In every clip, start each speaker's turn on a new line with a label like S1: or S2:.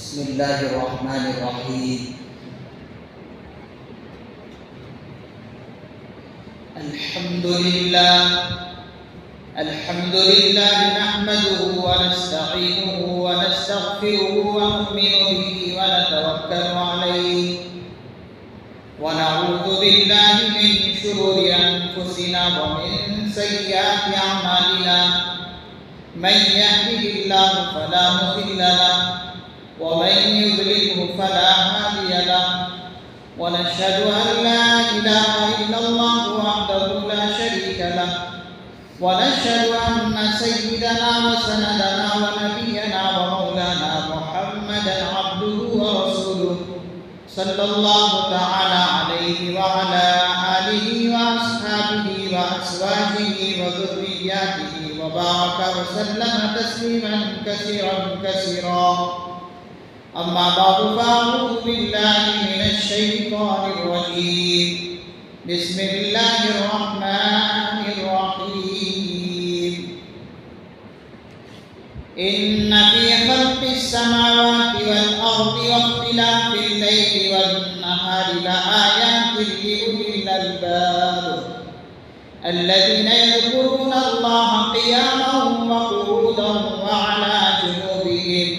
S1: بسم اللہ الرحمن الرحیم الحمد للہ نحمده ونستعینه ونستغفره ونؤمن به ونتوکل علیہ ونعوذ باللہ من شرور انفسنا ومن سیئات اعمالنا من يهده الله فلا مضل له ومن يضلله فلا هادي له ونشهد أن لا إله إلا الله وحده لا شريك له ونشهد أن سيدنا وسندنا ونبينا ومولانا محمدا عبده ورسوله صلى الله تعالى عليه وعلى آله وأصحابه وأزواجه وذرياته وبارك وسلم تسليما كثيرا كثيرا أما بعد فأعوذ بالله من الشيطان الرجيم بسم الله الرحمن الرحيم إن في خلق السماوات والأرض واختلاف الليل والنهار لآيات لأولي الألباب الذين يذكرون الله قياما وقعودا وعلى جنوبهم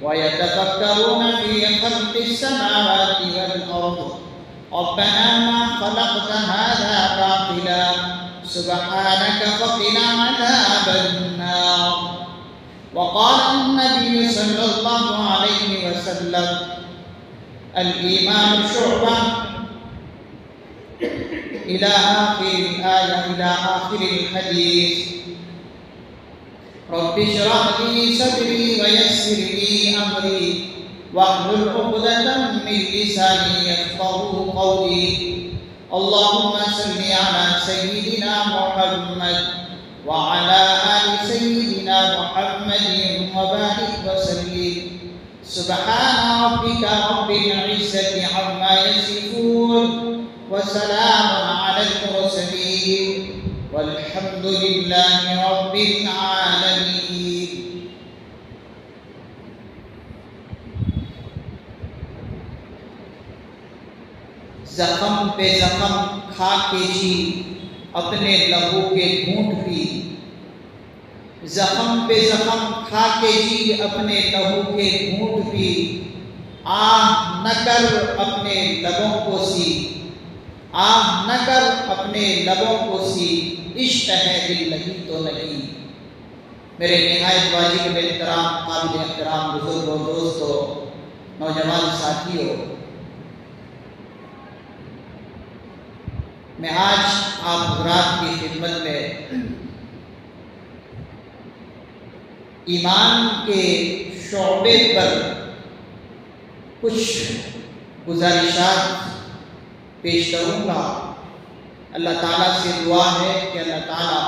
S1: ويتفكرون في خلق السماوات والأرض ربنا ما خلقت هذا باطلا سبحانك فقنا عذاب النار وقال النبي صلى الله عليه وسلم الإيمان شعبة إلى آخر الآية إلى آخر الحديث رب اشرح لي صدري ويسر لي أمري واحلل عقدة من لساني يفقهوا قولي اللهم صل على سيدنا محمد وعلى آل سيدنا محمد وبارك وسلم سبحان ربك رب العزة عما يصفون وسلام على المرسلين والحمد لله رب العالمين. زخم پہ زخم کھا کے جی اپنے لہو کے گھونٹ پی، زخم پہ زخم کھا کے جی اپنے لہو کے گھونٹ پی، آہ نہ کر اپنے لبوں کو سی، آہ نہ کر اپنے لبوں کو سی، عشق ہے دل لگی تو نہیں. میرے نہایت واجب احترام قابل احترام بزرگوں، دوستوں، نوجوان ساتھیوں، میں آج آپ حضرات کی خدمت میں ایمان کے شعبے پر کچھ گزارشات پیش کروں گا. اللہ تعالیٰ سے دعا ہے کہ اللہ تعالیٰ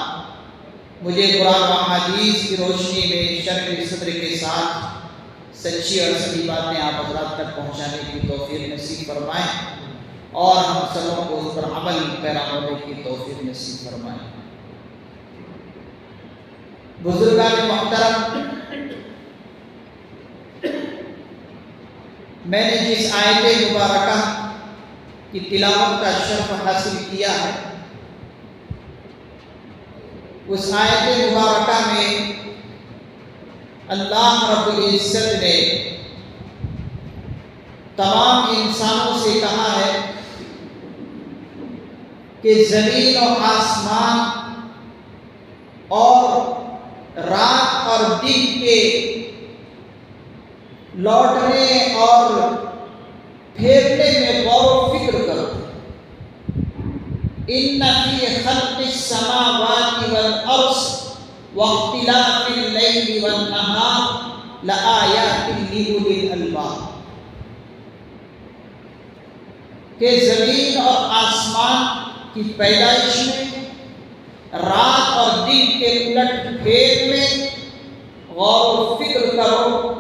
S1: مجھے قرآن و حدیث کی روشنی میں شرح صدر کے ساتھ سچی اور صحیح باتیں آپ حضرات تک پہنچانے کی توفیق نصیب فرمائیں اور ہم سبوں کو اس پر عمل پیرا ہونے کی توفیق نصیب فرمائیں. بزرگان محترم، میں نے جس آیت مبارکہ کی تلاوت کا شرف حاصل کیا ہے، اس آیت مبارکہ میں اللہ رب العزت نے تمام انسانوں سے کہا ہے کہ زمین و آسمان اور رات اور دن کے لوٹنے اور پھیرنے میں غور و فکر کرو. ان فی خلق السماوات والارض واختلاف اللیل والنہار لآیات لأولی الالباب، کہ زمین اور آسمان کی پیدائش میں، رات اور دن کے الٹ پھیر میں غور و فکر کرو.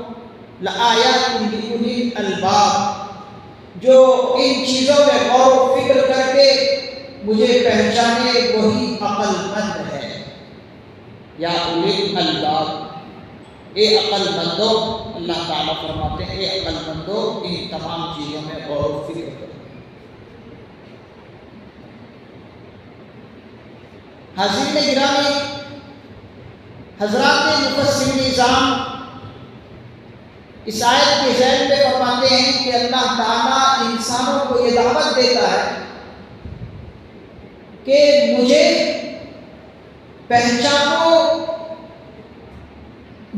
S1: لآیات لأولی الالباب، جو ان چیزوں میں غور و فکر کر کے مجھے پہچانے وہی عقل مند ہے. یا اولی الالباب، اے عقل مندوں، اللہ تعالیٰ فرماتے ہیں اے عقل مندو ان تمام چیزوں میں غور و فکر کرو۔ حاضرین گرامی، حضرات مفسرین نظام اس آیت کے ذیل میں فرماتے ہیں کہ اللہ تعالیٰ انسانوں کو یہ دعوت دیتا ہے کہ مجھے پہچانو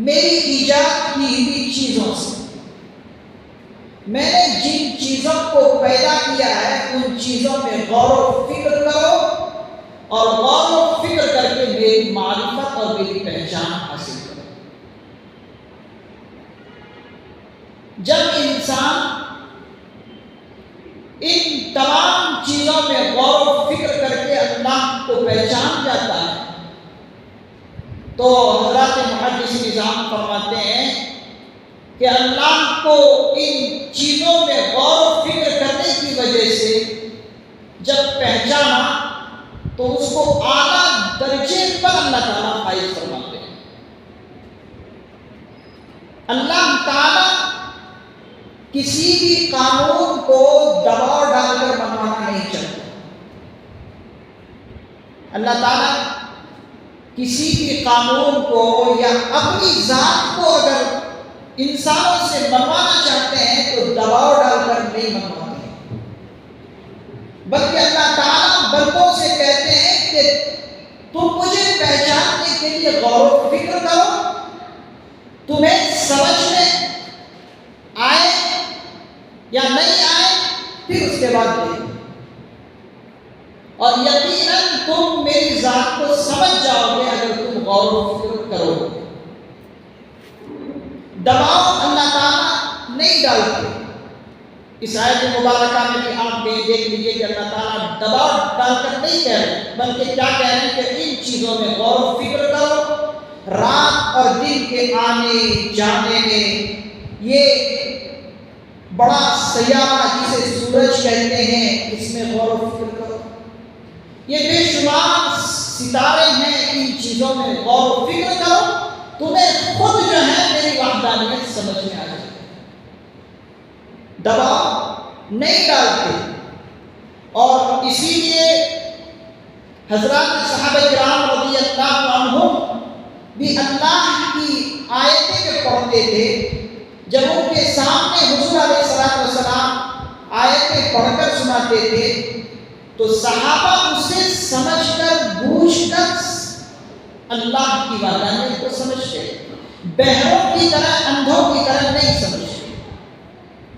S1: میری ایجاد کی ہوئی چیزوں سے، میں نے جن چیزوں کو پیدا کیا ہے ان چیزوں میں غور و فکر کرو اور غور و فکر کر کے میری معرفت اور میری پہچان حاصل کرو۔ جب انسان ان تمام چیزوں میں غور و فکر کر کے اللہ کو پہچان جاتا ہے تو حضرات محدث نظام فرماتے ہیں کہ اللہ کو ان چیزوں میں غور و فکر کرنے کی وجہ سے جب پہچانا تو اس کو اعلیٰ درجے پر اللہ تعالیٰ فائز فرماتے ہیں۔ اللہ تعالیٰ کسی بھی قانون کو دباؤ ڈال کر منوانا نہیں چاہتا۔ اللہ تعالیٰ کسی بھی قانون کو یا اپنی ذات کو اگر انسانوں سے منوانا چاہتے ہیں تو دباؤ ڈال کر نہیں منواتے ہیں، بلکہ اللہ تعالیٰ بندوں سے کہتے ہیں کہ تم مجھے پہچاننے کے لیے غور و فکر کرو، تمہیں سمجھ میں آئے یا نہیں آئے پھر اس کے بعد دیکھو، اور یقیناً تم میری ذات کو سمجھ جاؤ گے اگر تم غور و فکر کرو گے۔ دباؤ اللہ تعالیٰ نہیں ڈالتے۔ اس آیت مبارکہ میں بھی آپ دیکھ لیجئے کہ اللہ تعالیٰ دباؤ ڈال کر نہیں کہہ رہے، بلکہ کیا کہہ رہے ہیں کہ ان چیزوں میں غور و فکر کرو، رات اور دن کے آنے جانے میں یہ بڑا سیارہ جسے سورج کہتے ہیں اس میں غور و فکر کرو، یہ بے شمار ستارے ہیں، ان چیزوں میں غور و فکر کرو، تمہیں خود جو ہے میری وحدانیت سمجھ میں آ جائے۔ دباؤ نہیں ڈالتے، اور اسی لیے حضرات صحابہ کرام رضی اللہ عنہم بھی اللہ کی آیتیں جو پڑھتے تھے، جب ان کے سامنے حضور علیہ السلام آیتیں پڑھ کر سناتے تھے تو صحابہ اسے سمجھ کر بوجھ کر اللہ کی وحدانیت کو سمجھتے، بہروں کی طرح اندھوں کی طرح نہیں سمجھتے۔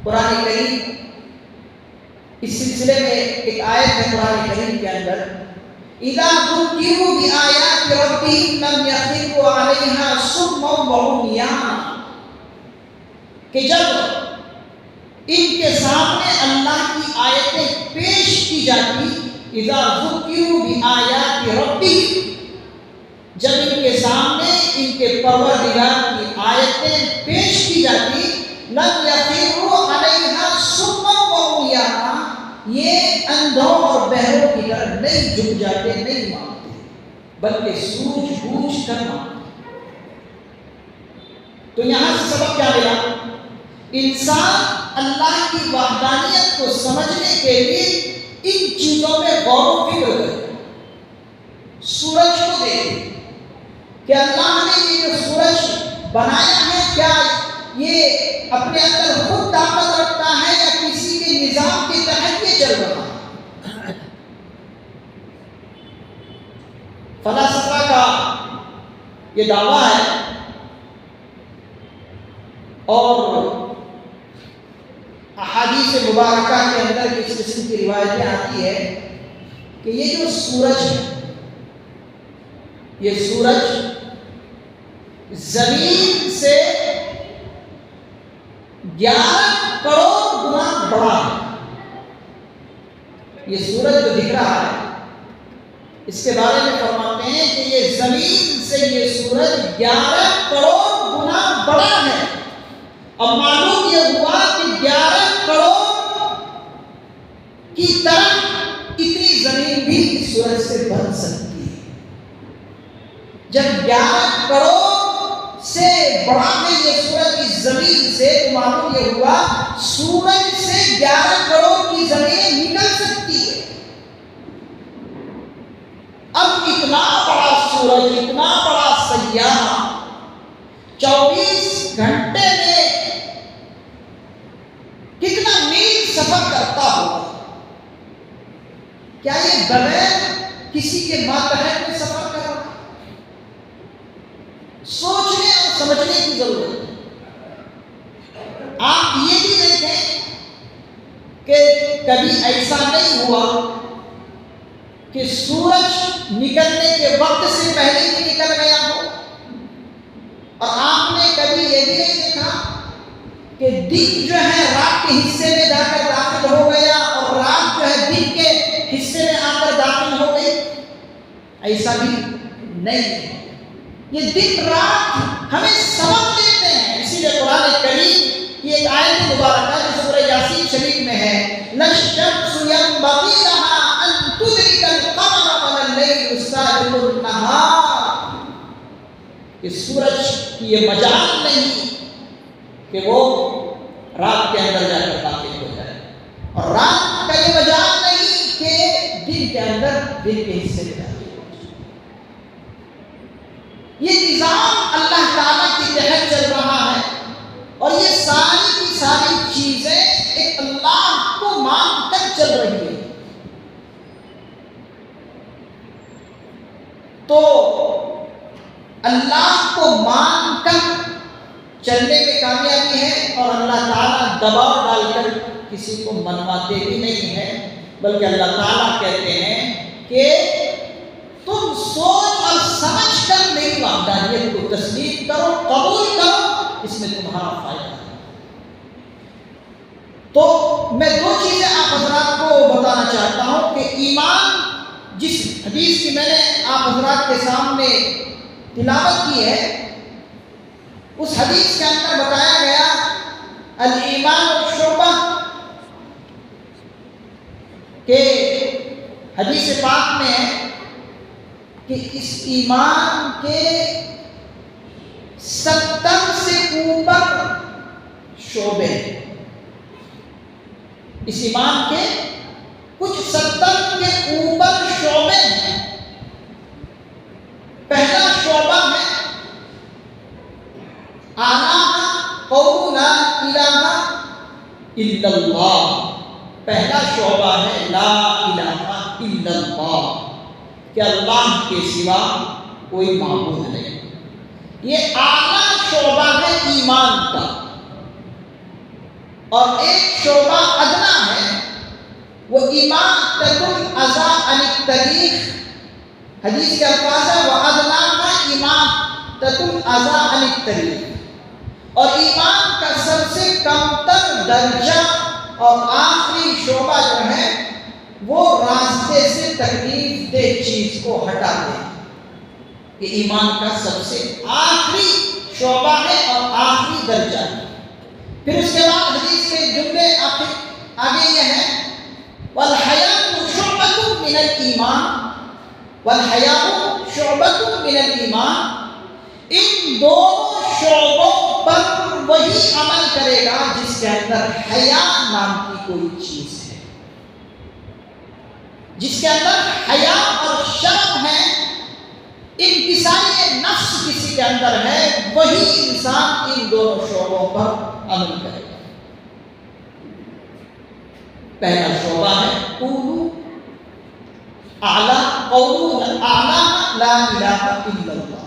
S1: قرآن کریم اس سلسلے میں ایک آیت ہے قرآن کریم کے اندر، اِذَا ذُكِّرُوا بِآيَاتِ رَبِّهِمْ لَمْ يَخِرُّوا عَلَيْهَا صُمًّا وَعُمْيَانًا، کہ جب ان کے سامنے اللہ کی آیتیں پیش کی جاتی، اِذَا ذُكِّرُوا بِآيَاتِ رَبِّهِمْ، جب ان کے سامنے ان کے پروردگار کی آیتیں پیش کی جاتی، لَمْ يَخِرُّوا عَلَيْهَا صُمًّا وَعُمْيَانًا، یہ اندھوں اور بہروں کی طرح نہیں جھک جاتے، نہیں مانتے، بلکہ سوجھ بوجھ کر مانتے۔ تو یہاں سے سبق کیا ملا؟ انسان اللہ کی وحدانیت کو سمجھنے کے لیے ان چیزوں میں غور و فکر کرے، سورج کو دیکھے کہ اللہ نے یہ جو سورج بنایا ہے کیا یہ اپنے اندر خود طاقت رکھتا ہے یا کسی کے نظام کے تحت یہ چل رہا ہے؟ فلسفہ کا یہ دعویٰ ہے، اور احادیث مبارکہ کے اندر اس قسم کی روایتیں آتی ہے کہ یہ جو سورج ہے، یہ سورج زمین سے 11 کروڑ گنا بڑا ہے۔ یہ سورج جو دکھ رہا ہے اس کے بارے میں فرماتے ہیں کہ یہ زمین سے یہ سورج 11 کروڑ گنا بڑا ہے، اور معلوم یہ ہوا کہ 11 کروڑ کی طرح اتنی زمین بھی اس سورج سے بن سکتی ہے۔ جب 11 کروڑ سے بڑا ہے یہ سورج کی زمین سے، تو معلوم یہ ہوا سورج سے 11 کروڑ کی زمین نکل سکتی ہے۔ اب اتنا بڑا سورج، اتنا بڑا سیارہ 24 گھنٹے میں کتنا میل سفر کرتا ہوگا؟ کیا یہ بغیر کسی کے ماتحت میں سفر کر رہا ہے؟ سوچنے اور سمجھنے کی ضرورت ہے۔ آپ یہ بھی دیکھیں کہ کبھی ایسا نہیں ہوا کہ سورج نکلنے کے وقت سے پہلے ہی نکل گیا ہو، اور آپ نے کبھی یہ بھی نہیں دیکھا کہ دن جو ہے رات کے حصے میں جا کر داخل ہو گیا اور رات جو ہے دن کے حصے میں آ کر داخل ہو گئی۔ ایسا بھی نہیں ہے۔ یہ دن رات ہمیں سبق دیتے ہیں، اسی لیے قرآن کریم کی ایک آیت مبارکہ جو سورہ یاسین شریف میں ہے، لَلشَّمْسُ يَنبَغِي لَهَا أَن تُدْرِكَ الْقَمَرَ وَلَا اللَّيْلُ سَابِقُ النَّهَارِ، کہ سورج کی یہ مجال نہیں کہ وہ رات کے اندر جا کر داخل ہو جائے، اور رات کا یہ مجال نہیں کہ دن کے اندر دن کے حصے میں داخل ہو جائے۔ یہ نظام اللہ تعالیٰ کے تحت چل رہا ہے، اور یہ ساری کی ساری چیزیں ایک اللہ کو مان کر چل رہی ہے۔ تو اللہ کو مان کر چلنے میں کامیابی ہے، اور اللہ تعالیٰ دباؤ ڈال کر کسی کو منواتے بھی نہیں ہے، بلکہ اللہ تعالیٰ کہتے ہیں کہ تم سوچ اور سمجھ کر میری وحدانیت کو تسلیم کرو، قبول کرو، اس میں تمہارا فائدہ ہے۔ تو میں دو چیزیں آپ حضرات کو بتانا چاہتا ہوں کہ ایمان، جس حدیث کی میں نے آپ حضرات کے سامنے تلاوت کی ہے، اس حدیث کے اندر بتایا گیا الایمان شعبہ، کہ حدیث پاک میں ہے کہ اس ایمان کے 70 سے اوپر شعبے ہیں۔ اس ایمان کے کچھ 70 کے اوپر شعبے ہیں۔ پہلا شعبہ ہے قول لا الہ الا اللہ، پہلا شعبہ ہے لا الہ الا اللہ، کہ اللہ کے سوا کوئی معبود نہیں۔ یہ اعلیٰ شعبہ ہے ایمان کا، اور ایک شعبہ ادنا ہے، وہ اماطۃ الاذی عن الطریق، حدیث کے الفاظ ہے وَأَدْنَاهَا اماطۃ الاذی عن الطریق، اور ایمان کا سب سے کمتر درجہ اور آخری شعبہ جو ہے وہ راستے سے تکلیف دہ چیز کو ہٹا دے، یہ ایمان کا سب سے آخری شعبہ ہے اور آخری درجہ ہے۔ پھر اس کے بعد حدیث کے جملے آگے یہ ہے وَالْحَيَاءُ شُعْبَةٌ مِنَ الْإِيمَانِ، وَالْحَيَاءُ شُعْبَةٌ مِنَ الْإِيمَانِ، ان دونوں شعبوں پر وہی عمل کرے گا جس کے اندر حیا نام کی کوئی چیز ہے، جس کے اندر حیا اور شرم ہے، انکساری نفس کسی کے اندر ہے، وہی انسان ان دونوں شعبوں پر عمل کرے گا۔ پہلا شعبہ ہے قول اعلیٰ لا الہ الا اللہ،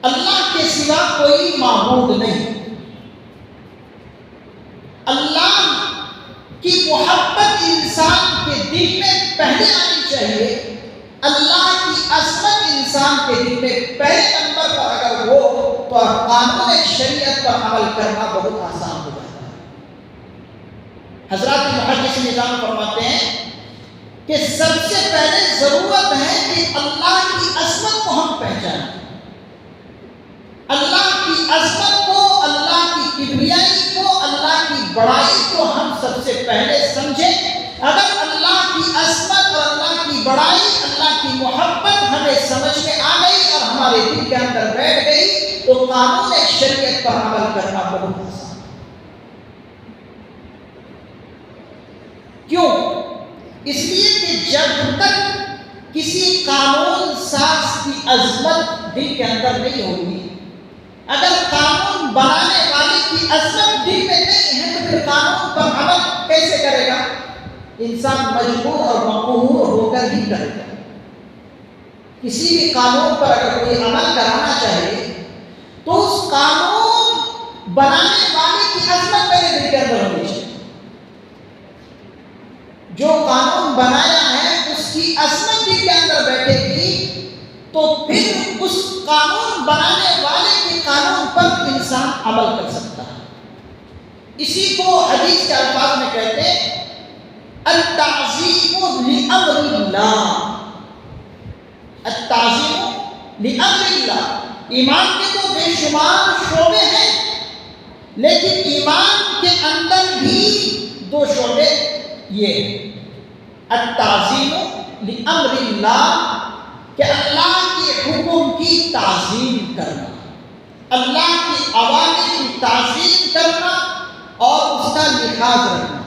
S1: اللہ کے سوا کوئی معبود نہیں۔ اللہ کی محبت انسان کے دل میں پہلے آنی چاہیے، اللہ کی عظمت انسان کے دل میں پہلے نمبر پر اگر ہو تو قانون شریعت پر عمل کرنا بہت آسان ہو جاتا ہے۔ حضرات محدث نظام فرماتے ہیں کہ سب سے پہلے ضرورت ہے کہ اللہ کی عظمت کو ہم پہچانیں، اللہ کی عظمت کو، اللہ کی کبریائی کو، اللہ کی بڑائی کو ہم سب سے پہلے سمجھیں۔ اگر اللہ کی عظمت اور اللہ کی بڑائی، اللہ کی محبت ہمیں سمجھ میں آ گئی اور ہمارے دل کے اندر بیٹھ گئی، تو قانون شریعت پر عمل کرنا بہت آسان ہے۔ کیوں؟ اس لیے کہ جب تک کسی قانون ساز کی عظمت دل کے اندر نہیں ہوگی، اگر قانون بنانے والے کی عظمت دل میں نہیں ہے تو پھر قانون پر عمل کیسے کرے گا؟ انسان مجبور اور مقہور ہو کر ہی کرے گا۔ کسی بھی قانون پر اگر کوئی عمل کرانا چاہے تو اس قانون بنانے والے کی عظمت میرے دل کے اندر ہونی چاہیے۔ جو قانون بنایا ہے اس کی عظمت دل کے اندر بیٹھے گی تو پھر اس قانون بنانے والے کے قانون پر انسان عمل کر سکتا ہے۔ اسی کو حدیث کے الفاظ میں کہتے ہیں التعظیم لامر اللہ، التعظیم لامر اللہ۔ ایمان کے تو بے شمار شعبے ہیں، لیکن ایمان کے اندر بھی دو شعبے یہ التعظیم لامر اللہ، کہ اللہ کے حکم کی تعظیم کرنا، اللہ کی اوامر کی تعظیم کرنا اور اس کا لحاظ رکھنا،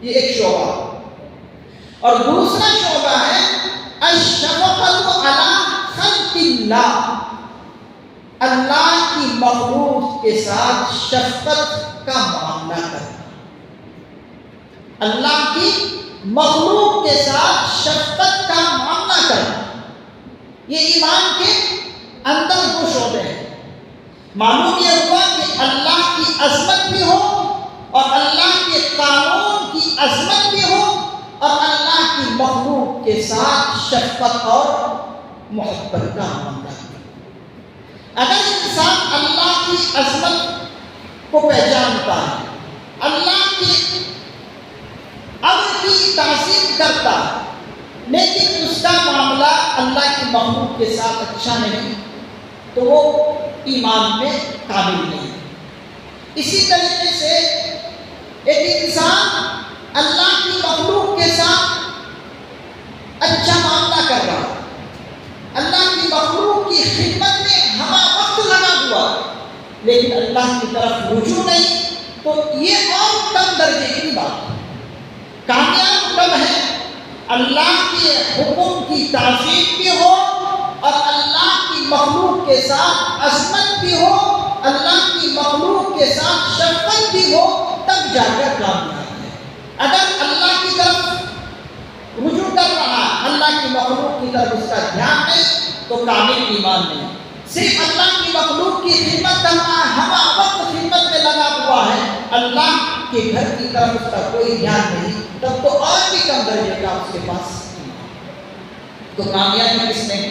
S1: یہ ایک شعبہ۔ اور دوسرا شعبہ ہے الشفقۃ علی خلق اللہ، اللہ کی مخلوق کے ساتھ شفقت کا معاملہ کرنا، اللہ کی مخلوق کے ساتھ شفقت کا معاملہ کرنا۔ یہ ایمان کے اندر دو شعبے ہیں۔ معلوم یہ ہوا کہ اللہ کی عظمت بھی ہو اور اللہ کے قانون کی عظمت بھی ہو اور اللہ کی مخلوق کے ساتھ شفقت اور محبت کا معاملہ بھی۔ اگر انسان اللہ کی عظمت کو پہچانتا ہے، اللہ کے امر کی تعظیم کرتا ہے، لیکن اس کا معاملہ اللہ کی مخلوق کے ساتھ اچھا نہیں تو وہ ایمان میں کامل نہیں۔ اسی طریقے سے ایک انسان اللہ کی مخلوق کے ساتھ اچھا معاملہ کر رہا ہے، اللہ کی مخلوق کی خدمت میں ہمہ وقت لگا ہوا، لیکن اللہ کی طرف رجوع نہیں، تو یہ اور کم درجے کی بات ہے۔ کامیاب کب ہے؟ اللہ کے حکم کی تعظیم بھی ہو اور اللہ کی مخلوق کے ساتھ عظمت بھی ہو، اللہ کی مخلوق کے ساتھ شفقت بھی ہو، تب جا کر کامیاب ہے۔ اگر اللہ کی طرف رجوع کر رہا ہے، اللہ کی مخلوق کی طرف اس کا دھیان نہیں، تو کامل ایمان نہیں۔ صرف اللہ کی مخلوق کی خدمت کر رہا ہے، ہمہ وقت خدمت میں لگا ہوا ہے، اللہ کے گھر کی طرف اس کا کوئی دھیان نہیں، تب تو اور بھی کم درجے کا اس کے پاس تو کامیابی کس میں؟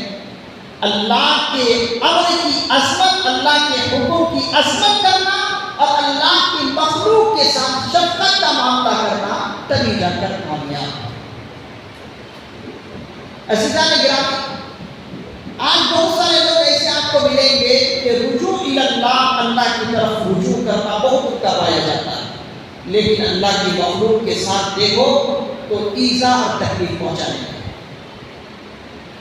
S1: اللہ کے امر کی عظمت، اللہ کے حکم کی عظمت کرنا اور اللہ کی مخلوق کے ساتھ شفقت کا معاملہ کرنا، تبھی جا کر کامیاب۔ عزیزان گرامی، آج بہت سارے لوگ ایسے آپ کو ملیں گے کہ رجوع الی اللہ، اللہ کی طرف رجوع کرنا بہت ان کا پایا جاتا ہے، لیکن اللہ کی مخلوق کے ساتھ دیکھو تو ایذا اور تکلیف پہنچانے کا،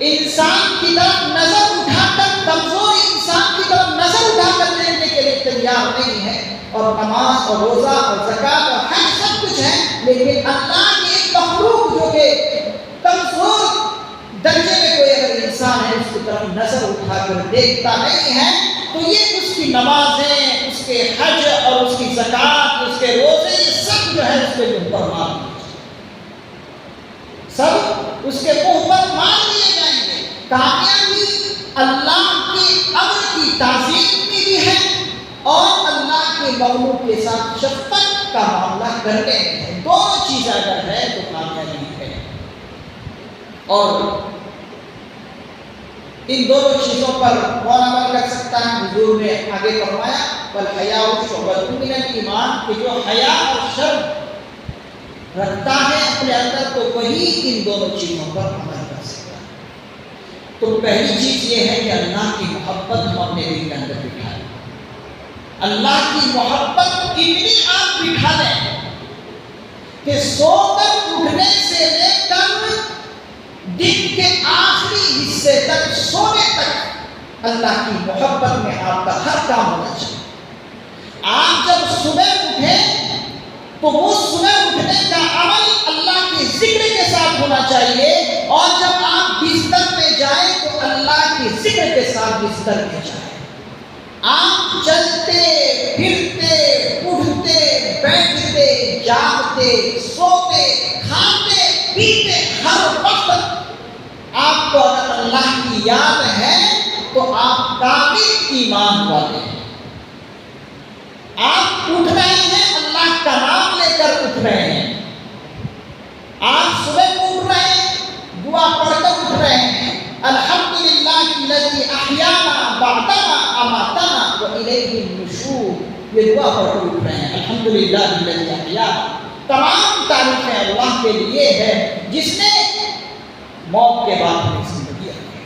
S1: انسان کی طرف نظر اٹھا کر، کمزور انسان کی طرف نظر اٹھا کر دیکھنے کے لیے تیار نہیں ہے، اور نماز اور روزہ اور زکوٰۃ اور حج سب کچھ ہے، لیکن اللہ کی ایک مخلوق جو کہ کمزور درجے میں کوئی اگر انسان ہے، اس کی طرف نظر اٹھا کر دیکھتا نہیں ہے، تو یہ اس کی نمازیں، اس کے حج اور اس کی زکوٰۃ، اس کے روزے، یہ سب جو ہے اس کے منہ پر مار دیے سب اس کے منہ پر مار دیے جائیں گے۔ کامیابی اللہ کے امر کی تعظیم میں بھی ہے اور اللہ کے مخلوق کے ساتھ شفقت کا معاملہ کرنے میں ہے۔ دونوں چیز اگر ہے تو کامیابی ہے، اور ان دونوں چیزوں پر کون عمل کر سکتا ہے؟ حضور نے آگے فرمایا والحیاء شعبۃ من الایمان، کہ جو حیا اور شرم رکھتا ہے اپنے اندر تو وہی ان دونوں چیزوں پر عمل کر سکتا ہے۔ تو پہلی چیز یہ ہے کہ اللہ کی محبت ہم اپنے دل کے اندر بٹھا لیں، اللہ کی محبت اتنی آپ بٹھا لیں کہ سو کر اٹھنے سے لے کر دن کے آخری حصے تک، سونے تک اللہ کی محبت میں آپ کا ہر کام ہونا چاہیے۔ آپ جب صبح اٹھیں تو وہ صبح اٹھنے کا عمل اللہ کے ذکر کے ساتھ ہونا چاہیے، اور جب آپ بستر پہ جائیں تو اللہ کے ذکر کے ساتھ بستر پہ جائیں۔ آپ چلتے پھرتے اٹھتے بیٹھتے جاگتے سوتے کھاتے پیتے ہر وقت آپ کو اگر اللہ کی یاد ہے تو آپ کامل ایمان والے ہیں۔ آپ اٹھ رہے ہیں اللہ کا نام لے کر اٹھ رہے ہیں، آپ صبح کو اٹھ رہے ہیں دعا پڑھ کر اٹھ رہے ہیں، الحمدللہ الذی احیانا بعدما اماتنا والیہ النشور، یہ دعا پڑھ کر اٹھ رہے ہیں، الحمدللہ الذی احیانا۔ تمام تعریفیں اللہ کے لیے ہے جس نے موت کے بعد ہمیں زندگی دی،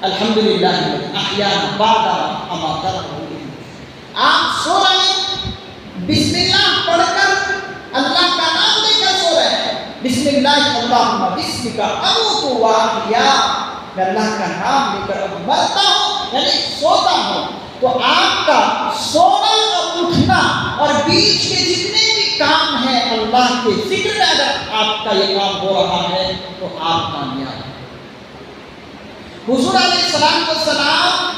S1: الحمدللہ الذی احیانا بعدما اماتنا والیہ النشور۔ آپ سو رہے ہیں بسم اللہ پڑھ کر اللہ کا نام لے کر سو رہے ہیں، بسم اللہ اللہم بسمک اموت واحیا، میں اللہ کا نام لے کر اب مرتا ہوں یعنی سوتا ہوں۔ تو آپ کا سونا اور اٹھنا اور بیچ کے جتنے بھی کام ہیں اللہ کے ذکر میں اگر آپ کا یہ کام ہو رہا ہے تو آپ کامیاب ہیں۔ حضور علیہ السلام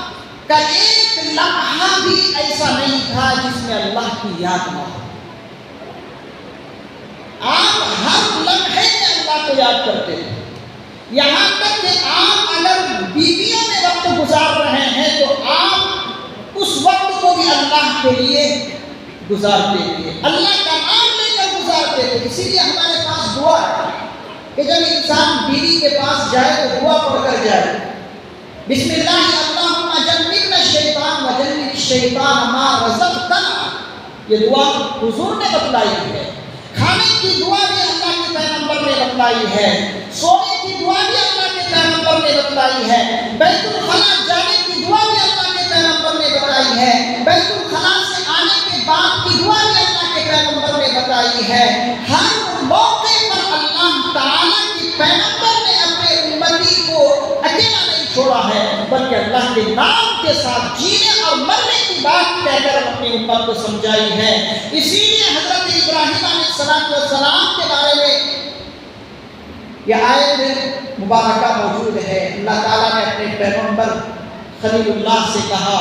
S1: کا ایک لمحہ بھی ایسا نہیں تھا جس میں اللہ کی یاد نہ ہو۔ آپ ہر لمحے میں اللہ کو یاد کرتے ہیں، یہاں تک کہ آپ اگر بیویوں میں وقت گزار رہے ہیں تو آپ اس وقت کو بھی اللہ کے لیے گزارتے تھے، اللہ کا نام لے کر گزارتے تھے۔ اسی لیے ہمارے پاس دعا ہے کہ جب انسان بیوی کے پاس جائے تو دعا پڑھ کر جائے، بسم اللہ اللہم جنبنا الشیطان وجنب الشیطان ما رزقتنا، یہ دعا حضور نے بتلائی ہے۔ کھانے کی دعا بھی اللہ کے پیغمبر نے بتلائی ہے، سونے کی دعا بھی اللہ کے پیغمبر نے بتلائی ہے، بیت الخلا جانے کی دعا بھی اللہ کے پیغمبر نے بتائی ہے، بیت الخلا سے آنے کے بعد کی دعا بھی اللہ کے پیغمبر نے بتائی ہے۔ ہر موقع پر اللہ تعالیٰ کے پیغمبر نے اپنے امتی کو اکیلا نہیں چھوڑا ہے، بلکہ اللہ کے نام کے ساتھ جینے اور مرنے کی بات کہہ کر اپنی امت کو سمجھائی ہے۔ اسی لیے حضرت ابراہیم علیہ السلام کے بارے میں یہ آیت مبارکہ موجود ہے۔ اللہ تعالیٰ نے اپنے پیغمبر خلیل اللہ سے کہا،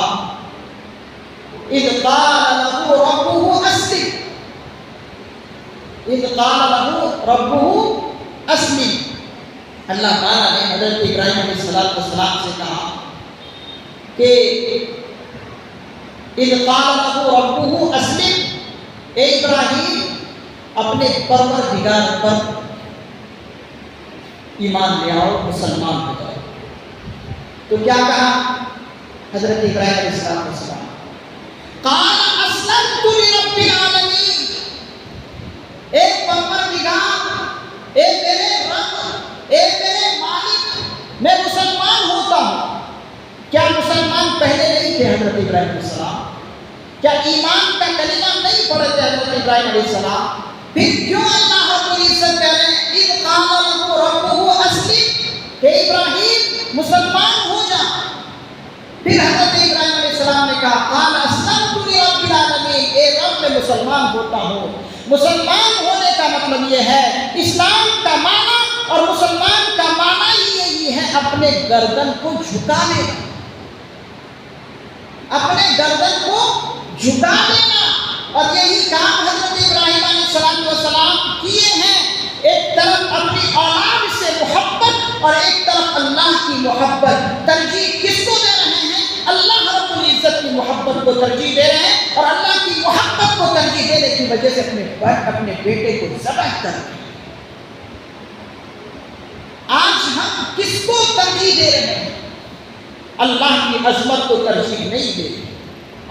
S1: اذ قال له ربه اسلم، اذ قال له ربه اسلم، اللہ تعالیٰ نے حضرت ابراہیم علیہ السلام سے کہا کہ اذ قال له ربه اسلم، اے ابراہیم اپنے پروردگار پر ایمان لے آؤ، مسلمان ہو جاؤ۔ تو کیا کہا حضرت ابراہیم علیہ السلام؟ قال اسلمت لرب العالمین، اے پروردگار، اے میرے رب، اے میرے مالک، میں مسلمان ہوتا ہوں۔ کیا مسلمان پہلے نہیں تھے حضرت ابراہیم علیہ السلام؟ کیا ایمان کا کلمہ نہیں پڑھے تھے حضرت ابراہیم علیہ السلام؟ پھر کیوں اللہ رب العزت کہہ رہے ہیں اذ قال له ربه اسلم، کہ ابراہیم مسلمان ہو جا؟ پھر حضرت ابراہیم علیہ السلام نے کہا قال اسلمت لرب العالمین، اے رب میں مسلمان ہوتا ہوں۔ مسلمان ہونے کا مطلب یہ ہے، اسلام کا معنی اور مسلمان کا معنی ہی یہی ہے اپنے گردن کو جھکا لینا، اپنے گردن کو جھکا دینا۔ اور یہی کام حضرت ابراہیم علیہ السلام کیے ہیں، ایک طرف اپنی اولاد سے محبت اور ایک طرف اللہ کی محبت۔ ترجیح کس کو دے رہے ہیں؟ اللہ رب العزت کی محبت کو ترجیح دے رہے ہیں، اور اللہ کی محبت کو ترجیح دینے کی وجہ سے اپنے بیٹے کو ذبح کر رہے ہیں۔ آج ہم کس کو ترجیح دے رہے ہیں؟ اللہ کی عظمت کو ترجیح نہیں دے رہے،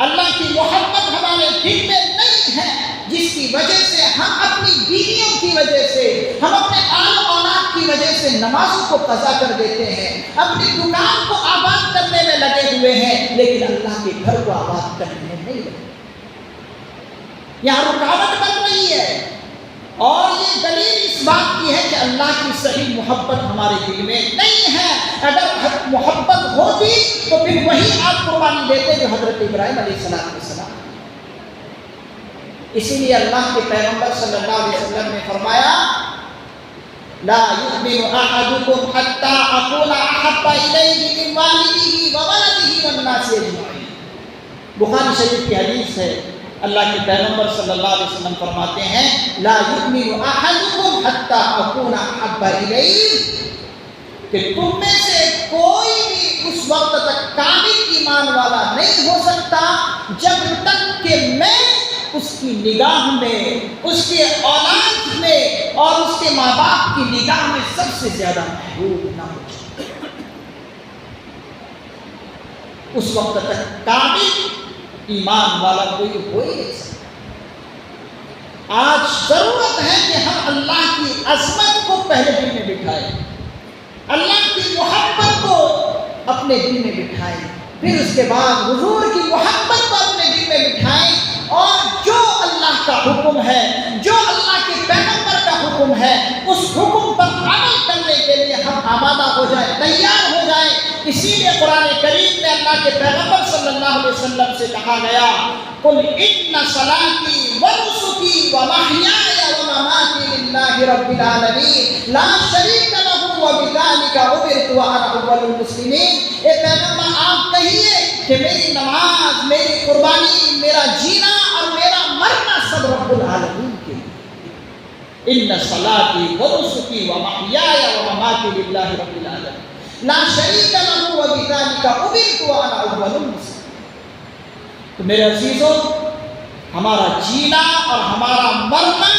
S1: اللہ کی محبت ہمارے دل میں نہیں ہے، جس کی وجہ سے ہم اپنی بیویوں کی وجہ سے، ہم اپنے آل اولاد کی وجہ سے نمازوں کو قضا کر دیتے ہیں، اپنی دکان کو آباد کرنے میں لگے ہوئے ہیں، لیکن اللہ کے گھر کو آباد کرنے میں نہیں لگے۔ یہاں رکاوٹ بن رہی ہے، اور یہ دلیل اس بات کی ہے کہ اللہ کی صحیح محبت ہمارے دل میں نہیں ہے۔ اگر محبت ہوتی تو پھر وہی آپ قربانی دیتے جو حضرت ابراہیم علیہ السلام۔ اسی لیے اللہ کے پیغمبر صلی اللہ علیہ وسلم نے فرمایا لا يؤمن احدكم حتى اكون احب اليه من والده وولده والناس اجمعين۔ بخاری شریف کی حدیث ہے، اللہ کے پیغمبر صلی اللہ علیہ وسلم فرماتے ہیں لا يؤمن احدكم حتى اكون احب اليه، کہ تم میں سے کوئی بھی اس وقت تک کامل ایمان والا نہیں ہو سکتا جب تک کہ میں اس کی نگاہ میں، اس کے اولاد میں اور اس کے ماں باپ کی نگاہ میں سب سے زیادہ محبوب نہ ہو جائے۔ اس وقت تک کامل ایمان والا کوئی ہو ہی نہیں سکتا۔ آج ضرورت ہے کہ ہم اللہ کی عظمت کو پہلے دل میں بٹھائیں، اللہ کی محبت کو اپنے دل میں بٹھائیں، پھر اس کے بعد حضور کی محبت کو اپنے دل میں بٹھائیں، اور جو اللہ کا حکم ہے، جو اللہ کے پیغمبر کا حکم ہے، اس حکم پر عمل کرنے کے لیے ہم آمادہ ہو جائیں، تیار ہو جائیں۔ اسی لیے قرآن کریم میں اللہ کے پیغمبر صلی اللہ علیہ وسلم سے کہا گیا قل ان صلاتی ونسکی ومحیای ومماتی للہ رب العالمین لا شریک لہ وبذلک امرت وانا اول المسلمین۔ اے پیغمبر آپ کہیے کہ میری نماز، میری قربانی، میرا جینا اور میرا مرنا سب رب العالمین کے لیے۔ ان صلاتی ونسکی ومحیای ومماتی للہ رب العالمین لا شریک لہ وبذلک امرت وانا اول المسلمین۔ تو میرے عزیزوں، ہمارا جینا اور ہمارا مرنا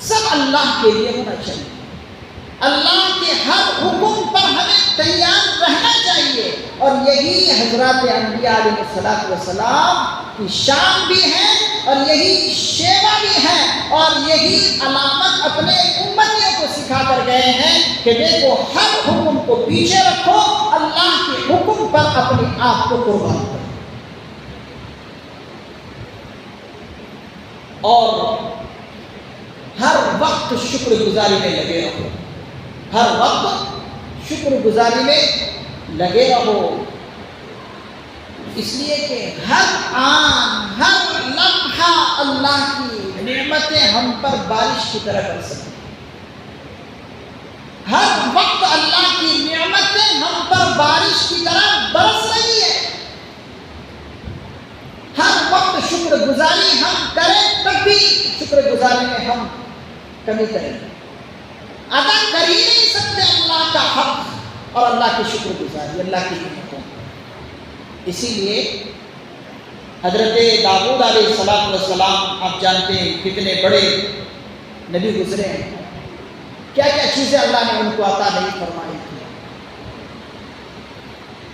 S1: سب اللہ کے لیے ہونا چاہیے۔ اللہ کے ہر حکم پر ہمیں تیار رہنا چاہیے، اور یہی حضرات انبیاء علیہ السلام کی شان بھی ہے، اور یہی شیوا بھی ہے، اور یہی علامت اپنے امتیوں کو سکھا کر گئے ہیں کہ دیکھو ہر حکم کو پیچھے رکھو، اللہ کے حکم پر اپنے آپ کو قربان کرو، اور ہر وقت شکر گزاری میں لگے رہو، ہر وقت شکر گزاری میں لگے رہو، اس لیے کہ ہر آن ہر لمحہ اللہ کی نعمتیں ہم پر بارش کی طرح برس رہی ہیں۔ ہر وقت اللہ کی نعمتیں ہم پر بارش کی طرح برس رہی ہے۔ ہر وقت شکر گزاری ہم کریں تب بھی شکر گزاری میں ہم کمی کریں، ادا کر ہی نہیں سکتے اللہ کا حق اور اللہ کی شکر گزاری، اللہ کی نعمتوں۔ اسی لیے حضرت داؤد علیہ السلام آپ جانتے ہیں کتنے بڑے نبی گزرے ہیں، کیا کیا چیزیں اللہ نے ان کو عطا نہیں فرمائی تھی۔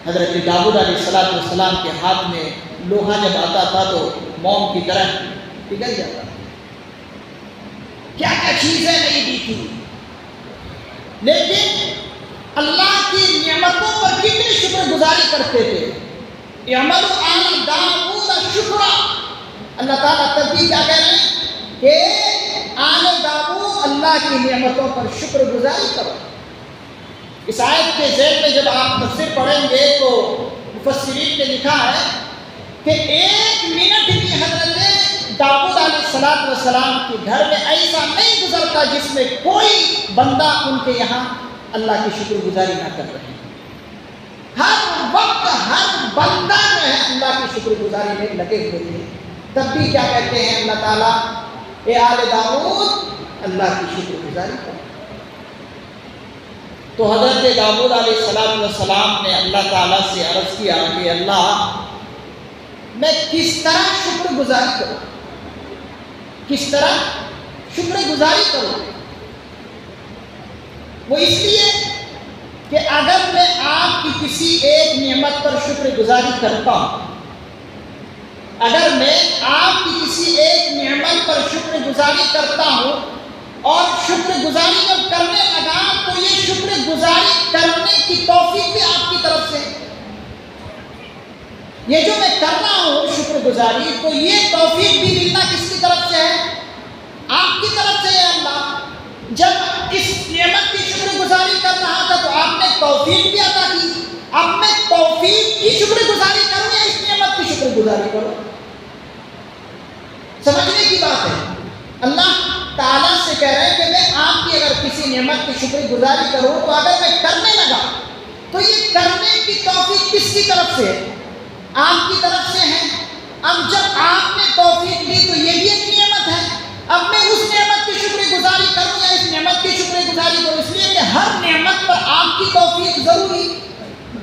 S1: حضرت داؤد علیہ السلام کے ہاتھ میں لوہا جب آتا تھا تو موم کی طرح پگھل جاتا تھا، کیا کیا چیزیں نہیں دی تھی، لیکن اللہ کی نعمتوں پر کتنی شکر گزاری کرتے تھے۔ اعملوا آل داؤد شکرا، اللہ تعالیٰ تب بھی کیا کہہ رہے ہیں کہ آل داؤد اللہ کی نعمتوں پر شکر گزاری کرو۔ اس آیت کے ذیل میں جب آپ تفسیر پڑھیں گے تو مفسرین نے لکھا ہے کہ ایک منٹ بھی حضرت داؤد علیہ السلام کے گھر میں ایسا نہیں گزرتا جس میں کوئی بندہ ان کے یہاں اللہ کی شکر گزاری نہ کر رہے ہیں۔ ہر وقت ہر بندہ جو ہے اللہ کی شکر گزاری میں لگے ہوئے ہیں، تب بھی کیا کہتے ہیں اللہ تعالیٰ اے آل داؤد اللہ کی شکر گزاری کرو۔ تو حضرت داؤد علیہ السلام نے اللہ تعالیٰ سے عرض کیا کہ اللہ میں کس طرح شکر گزاری کروں، کس طرح شکر گزاری کروں۔ وہ اس لیے کہ اگر میں آپ کی کسی ایک نعمت پر شکر گزاری کرتا ہوں، اگر میں آپ کی کسی ایک نعمت پر شکر گزاری کرتا ہوں اور شکر گزاری جب کرنے لگا تو یہ شکر گزاری کرنے کی توفیق بھی آپ کی طرف سے، یہ جو میں کر رہا ہوں شکر گزاری، تو یہ توفیق بھی ملنا کس کی طرف سے ہے؟ آپ کی طرف سے ہے۔ جب اس نعمت کی شکر گزاری کر رہا تھا تو آپ نے توفیق بھی عطا کی. اب میں توفیق کی شکر گزاری کروں یا اس نعمت کی شکر گزاری کروں؟ سمجھنے کی بات ہے. اللہ تعالیٰ سے کہہ رہے ہیں کہ میں آپ کی اگر کسی نعمت کی شکر گزاری کروں تو اگر میں کرنے لگا تو یہ کرنے کی توفیق کس کی طرف سے ہے؟ آپ کی طرف سے ہے. اب جب آپ نے توفیق دی تو یہ بھی ایک نعمت ہے. اب میں اس نعمت کی شکر گزاری کروں یا اس نعمت کی شکر گزاری کروں؟ اس لیے کہ ہر نعمت پر آپ کی توفیق ضروری،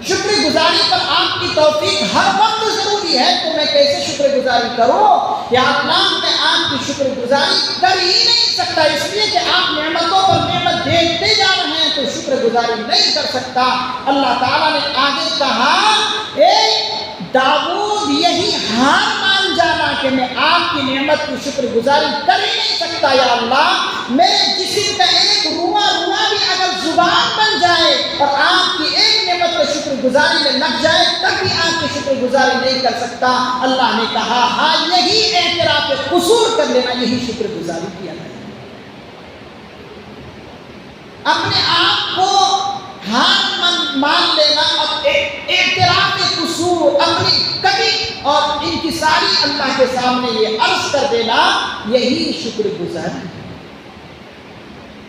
S1: شکر گزاری پر آپ کی توفیق ہر وقت ضروری ہے. تو میں کیسے شکر گزاری کروں؟ یا اللہ میں آپ کی شکر گزاری کر ہی نہیں سکتا، اس لیے کہ آپ نعمتوں پر نعمت دیتے جا رہے ہیں تو شکر گزاری نہیں کر سکتا. اللہ تعالیٰ نے آگے کہا اے داؤد یہی ہار مان جانا کہ میں آپ کی نعمت کی شکر گزاری کر ہی نہیں سکتا. یا اللہ میرے جسم کا ایک روا بھی اگر زبان بن جائے اور آپ کی ایک نعمت پر شکر گزاری میں لگ جائے تب بھی آپ کی شکر گزاری نہیں کر سکتا. اللہ نے کہا ہاں یہی اعتراف قصور کر لینا، یہی شکر گزاری کیا ہے. اپنے آپ کو ہار مان لینا اور اعتراف قصور، اپنی کمی اور انکساری اللہ کے سامنے یہ عرض کر دینا، یہی شکر گزاری.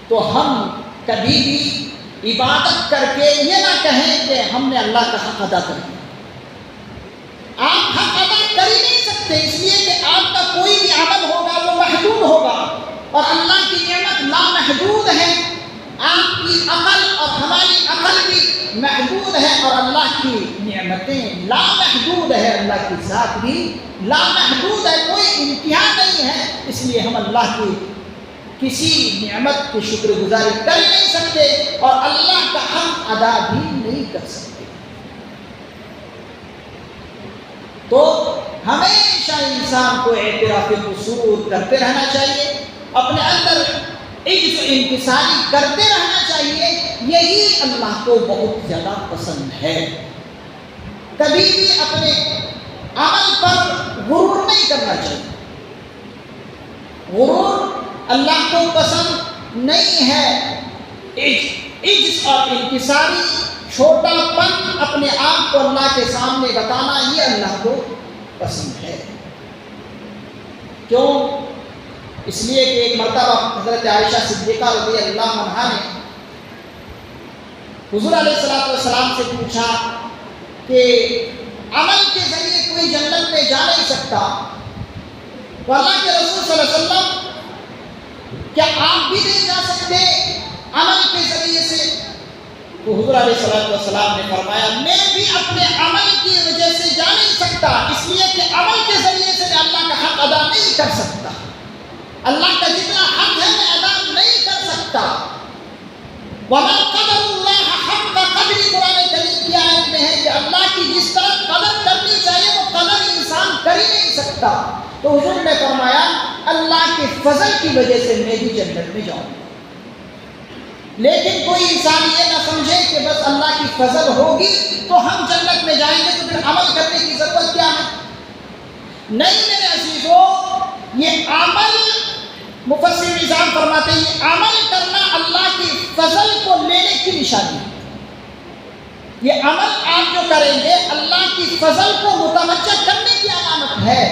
S1: تو ہم کبھی بھی عبادت کر کے یہ نہ کہیں کہ ہم نے اللہ کا حق ادا کر دیا. آپ حق ادا کر ہی نہیں سکتے، اس لیے کہ آپ کا کوئی بھی عمل ہوگا وہ محدود ہوگا اور اللہ کی نعمت لامحدود ہے. آپ کی عقل اور ہماری عقل بھی محدود ہے اور اللہ کی نعمتیں لامحدود ہے، اللہ کی ذات بھی لامحدود ہے، کوئی انتہا نہیں ہے. اس لیے ہم اللہ کی کسی نعمت کی شکر گزاری کر ہی نہیں سکتے اور اللہ کا حق ادا بھی نہیں کر سکتے. تو ہمیشہ انسان کو اعتراف قصور کرتے رہنا چاہیے، اپنے اندر عجز و انکساری کرتے رہنا چاہیے. یہی اللہ کو بہت زیادہ پسند ہے. کبھی بھی اپنے عمل پر غرور نہیں کرنا چاہیے. غرور اللہ کو پسند نہیں ہے. عجز اور انکساری، چھوٹا پن، اپنے آپ کو اللہ کے سامنے بتانا، یہ اللہ کو پسند ہے. کیوں؟ اس لیے کہ ایک مرتبہ حضرت عائشہ صدیقہ رضی اللہ عنہا نے حضور علیہ السلام سے پوچھا کہ عمل کے ذریعے کوئی جنت میں جا نہیں سکتا، تو اللہ کے رسول صلی اللہ علیہ وسلم کیا آپ بھی نہیں جا سکتے عمل کے ذریعے سے؟ تو حضور علیہ السلام نے فرمایا میں بھی اپنے عمل کی وجہ سے جا نہیں سکتا، اس لیے کہ عمل کے ذریعے سے میں اللہ کا حق ادا نہیں کر سکتا. اللہ کا جتنا حق ہے میں ادا نہیں کر سکتا. وَمَا قَدَرُ اللَّهَ حَقَّ قَدْرِهِ، قرآن کریم کی آیت میں ہے کہ اللہ کی جس طرح قدر کرنی چاہیے وہ قدر انسان کر ہی نہیں سکتا. تو حضور نے فرمایا اللہ کے فضل کی وجہ سے میں بھی جنت میں جاؤں گا. لیکن کوئی انسان یہ نہ سمجھے کہ بس اللہ کی فضل ہوگی تو ہم جنت میں جائیں گے، تو پھر عمل کرنے کی ضرورت کیا ہے؟ نہیں میرے عزیزو، یہ عمل مفسر نظام فرماتے ہیں یہ عمل کرنا اللہ کی فضل کو لینے کی نشانی ہے. یہ عمل آپ جو کریں گے اللہ کی فضل کو متوجہ کرنے کی علامت ہے.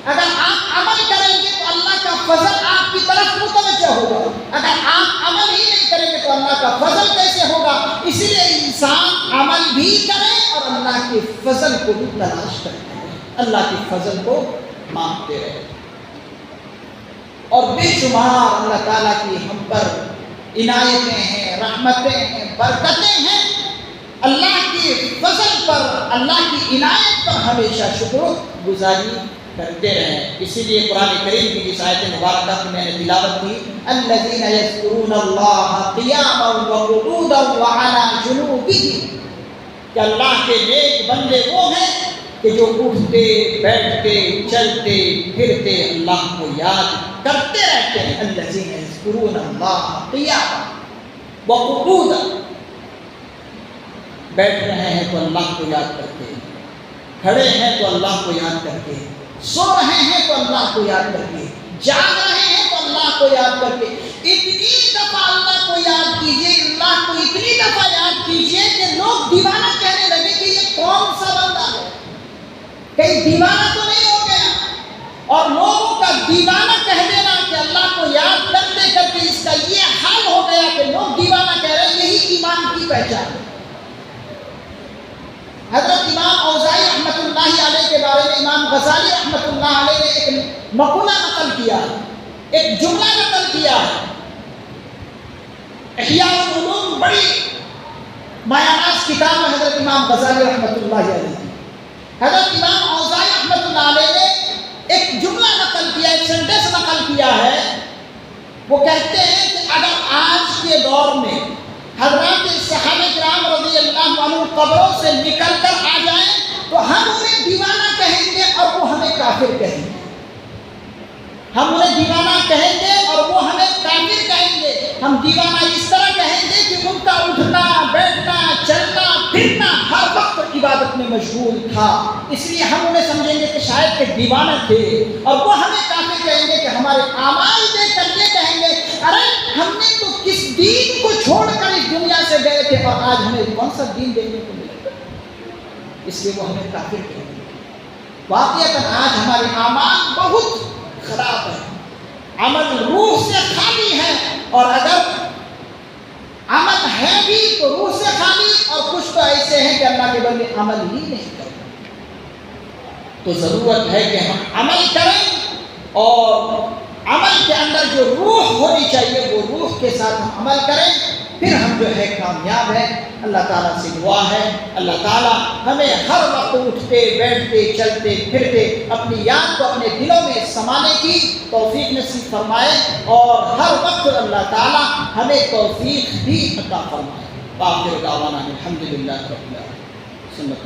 S1: اگر آپ عمل کریں گے تو اللہ کا فضل آپ کی طرف متوجہ ہوگا. اگر آپ عمل ہی نہیں کریں گے تو اللہ کا فضل کیسے ہوگا؟ اسی لیے انسان عمل بھی کرے اور اللہ کے فضل کو بھی تلاش کرتے رہے، اللہ کی فضل کو مانگتے رہے. اور بے شمار اللہ تعالیٰ کی ہم پر عنایتیں ہیں، رحمتیں ہیں، برکتیں ہیں. اللہ کی فضل پر، اللہ کی عنایت پر ہمیشہ شکر گزاری کرتے رہیں. اسی لیے قرآن کریم کی جس آیت مبارکہ کی میں نے تلاوت کی، الذین یذکرون اللہ قیاما وقعودا وعلی جنوبہم، کہ اللہ کے نیک بندے وہ ہیں کہ جو اٹھتے بیٹھتے چلتے پھرتے اللہ کو یاد کرتے رہتے ہیں. الذین یذکرون اللہ قیاما وقعودا، بیٹھ رہے ہیں تو اللہ کو یاد کرتے ہیں، کھڑے ہیں تو اللہ کو یاد کرتے ہیں، سو رہے ہیں تو اللہ کو یاد کرتے ہیں، جاگ رہے ہیں تو اللہ کو یاد کرتے ہیں. اتنی دفعہ اللہ کو یاد کیجئے، اللہ کو اتنی دفعہ یاد کیجئے کہ لوگ دیوانہ کہنے لگے کہ یہ کون سا بندہ ہے، کہیں دیوانہ تو نہیں ہو گیا؟ اور لوگوں کا دیوانہ کہہ دینا کہ اللہ کو یاد کرتے کرتے اس کا یہ حال ہو گیا کہ لوگ دیوانہ کہہ رہے ہیں، یہی ایمان کی پہچان ہے۔ حضرت امام اوزاعی رحمۃ اللہ علیہ کے بارے میں امام غزالی رحمۃ اللہ علیہ نے ایک مقولہ نقل کیا ہے، ایک جملہ نقل کیا ہے۔ احیاء العلوم بڑی مایاناز کتاب ہے حضرت امام غزالی رحمۃ اللہ علیہ کی۔ حضرت امام اوزاعی رحمۃ اللہ علیہ نے ایک جملہ نقل کیا، ایک سینٹنس نقل کیا ہے۔ وہ کہتے ہیں کہ اگر آج کے دور میں حضرات صحابہ کرام رضی اللہ عنہ قبروں سے نکل کر آ جائیں تو ہم انہیں دیوانہ کہیں گے اور وہ ہمیں کافر کہیں گے۔ ہم انہیں دیوانہ کہیں گے اور وہ ہمیں کافر کہیں گے۔ ہم دیوانہ اس طرح کہیں گے کہ ان کا اٹھنا بیٹھنا چلنا پھرنا ہر وقت عبادت میں مشغول تھا، اس لیے ہم انہیں سمجھیں گے کہ شاید کہ دیوانہ تھے، اور وہ ہمیں کافر کہیں گے کہ ہمارے اعمال دیکھ کر یہ کہیں گے ارے ہم نے تو کس دین کو چھوڑ کر اس دنیا سے گئے تھے اور آج ہمیں کون سا دین دیکھنے کو ملے گا، اس لیے وہ ہمیں کافر کہیں گے۔ واقعتاً آج ہمارے اعمال بہت خراب ہے، عمل روح سے خالی ہے، اور اگر عمل ہے بھی تو روح سے خالی، اور کچھ تو ایسے ہیں کہ اللہ کے بندے عمل ہی نہیں کرتے۔ تو ضرورت ہے کہ ہم عمل کریں، اور عمل کے اندر جو روح ہونی چاہیے وہ روح کے ساتھ ہم عمل کریں، پھر ہم جو ہے کامیاب ہیں۔ اللہ تعالیٰ سے دعا ہے اللہ تعالیٰ ہمیں ہر وقت اٹھتے بیٹھتے چلتے پھرتے اپنی یاد کو اپنے دلوں میں سمانے کی توفیق نصیب فرمائے، اور ہر وقت اللہ تعالیٰ ہمیں توفیق بھی عطا فرمائے۔ آخر دعوانا الحمدللہ رب العالمین۔ سنت